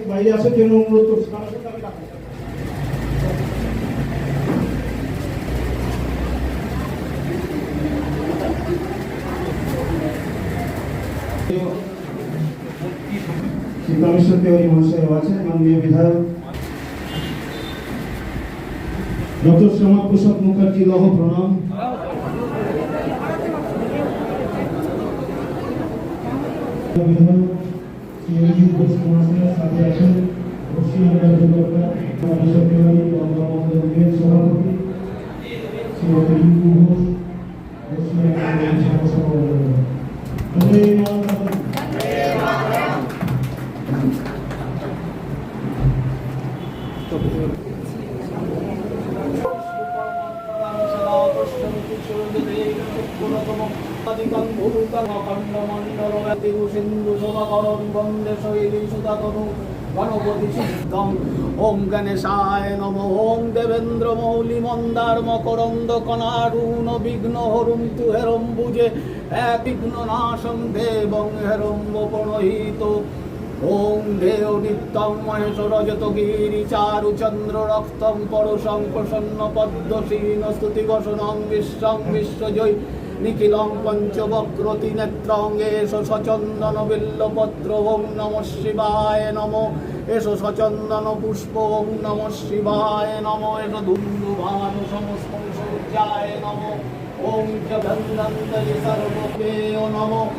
বাইরে আসার জন্য অনুরোধ করছি। শিক্ষামিশ্র তেওয়ারি মহাশয় আছেন, মাননীয় বিধায়ক ডক্টর শ্যামা প্রসাদ মুখার্জি লহ প্রণাম। সাথে আছেন পশ্চিমবঙ্গের সভাপতি শ্রীমতী রিঙ্কু ঘোষ, ওম গণেশায় নমঃ। ওম দেবেন্দ্র মৌলি মন্দার মকরন্দ কণারুণ বিঘ্ন হরন্তু হেরম্বুজে বিঘ্ন নাশং দেবং হেরম্বপণহিত। ওম দেও নিত্যং মহেশ রজত গিরি চারু চন্দ্র রক্তং পরশং প্রসন্ন পদ্মসীন স্তুতি বসনং বিশ্বং বিশ্বজয় নিখিলং পঞ্চবক্রতি নেত্রং এষ সচন্দন বিল্লপত্র। ওং নমঃ শিবায় নমঃ। এষ সচন্দন পুষ্প। ওং নমঃ শিবায় নমঃ। এষ ধুন্দুভান সমস্ত সূর্যায় নমঃ। ওং চ গন্ধন্তরি সর্বপেয় নমঃ।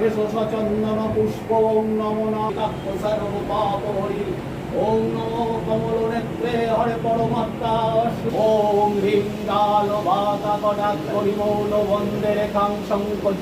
এষ সচন্দন পুষ্প। ওং নমো নাথ সর্বপাপহরি। ওং নমো কমল নেত্রে হরে পরমাত্মা। ওং হ্রিং কাল ভাতা কটাক পরিমৌল বন্দে রেখাং সংকোচ।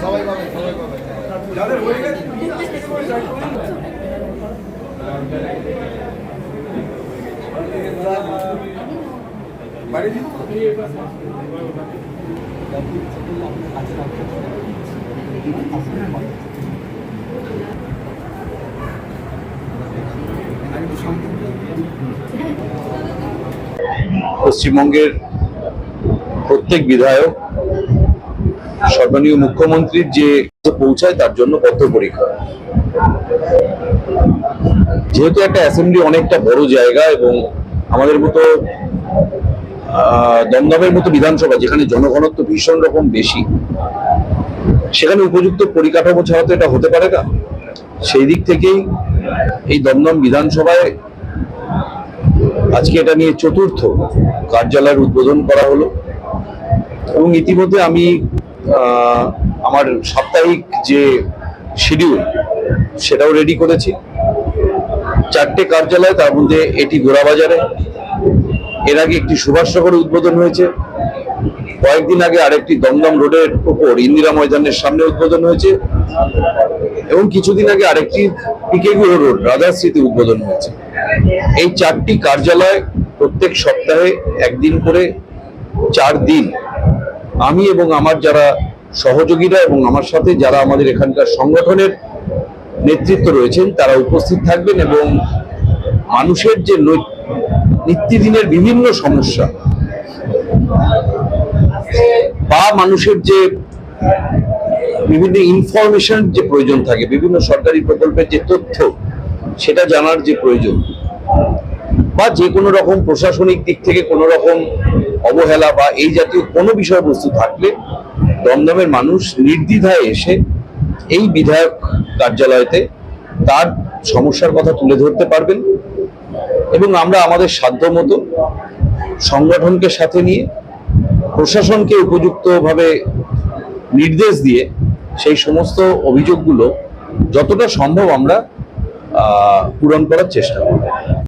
সবাই পাবে যাদের হয়ে গেছে বাড়ি পশ্চিমবঙ্গের প্রত্যেক বিধায়ক সম্মানীয় মুখ্যমন্ত্রীর যে পৌঁছায় তার জন্য বদ্ধপরিকর। যেহেতু একটা অ্যাসেম্বলি অনেকটা বড় জায়গা এবং আমাদের মতো দমদমের মতো বিধানসভা যেখানে জনঘনত্ব ভীষণ রকম বেশি, সেখানে উপযুক্ত পরিকাঠামো ছাড়া তো এটা হতে পারে না। সেই দিক থেকেই এই দমদম বিধানসভায় আজকে এটা নিয়ে চতুর্থ কার্যালয়ের উদ্বোধন করা হলো এবং ইতিমধ্যে আমি আমার সাপ্তাহিক যে শিডিউল সেটাও রেডি করেছি। 4টে কার্যালয়, তার মধ্যে এটি গোড়াবাজারে, এর আগে একটি সুভাষনগরে উদ্বোধন হয়েছে, কয়েকদিন আগে আরেকটি দমদম রোডের উপর ইন্দিরা ময়দানের সামনে উদ্বোধন হয়েছে এবং কিছুদিন আগে আরেকটি পিকেগুড় রোড রাধাশ্রীতে উদ্বোধন হয়েছে। এই 4টি কার্যালয় প্রত্যেক সপ্তাহে একদিন করে 4 দিন আমি এবং আমার যারা সহযোগীরা এবং আমার সাথে যারা আমাদের এখানকার সংগঠনের নেতৃত্ব রয়েছেন তারা উপস্থিত থাকবেন এবং মানুষের যে নিত্যদিনের বিভিন্ন সমস্যা বা মানুষের যে বিভিন্ন ইনফরমেশন যে প্রয়োজন থাকে, বিভিন্ন সরকারি প্রকল্পের যে তথ্য সেটা জানার যে প্রয়োজন, বা যে কোনো রকম প্রশাসনিক দিক থেকে কোনো রকম অবহেলা বা এই জাতীয় কোনো বিষয়বস্তু থাকলে দমদমের মানুষ নির্দ্বিধায় এসে এই বিধায়ক কার্যালয়তে তার সমস্যার কথা তুলে ধরতে পারবেন এবং আমরা আমাদের সাধ্যমতো সংগঠনকে সাথে নিয়ে প্রশাসনকে উপযুক্তভাবে নির্দেশ দিয়ে সেই সমস্ত অভিযোগগুলো যতটা সম্ভব আমরা পূরণ করার চেষ্টা করব।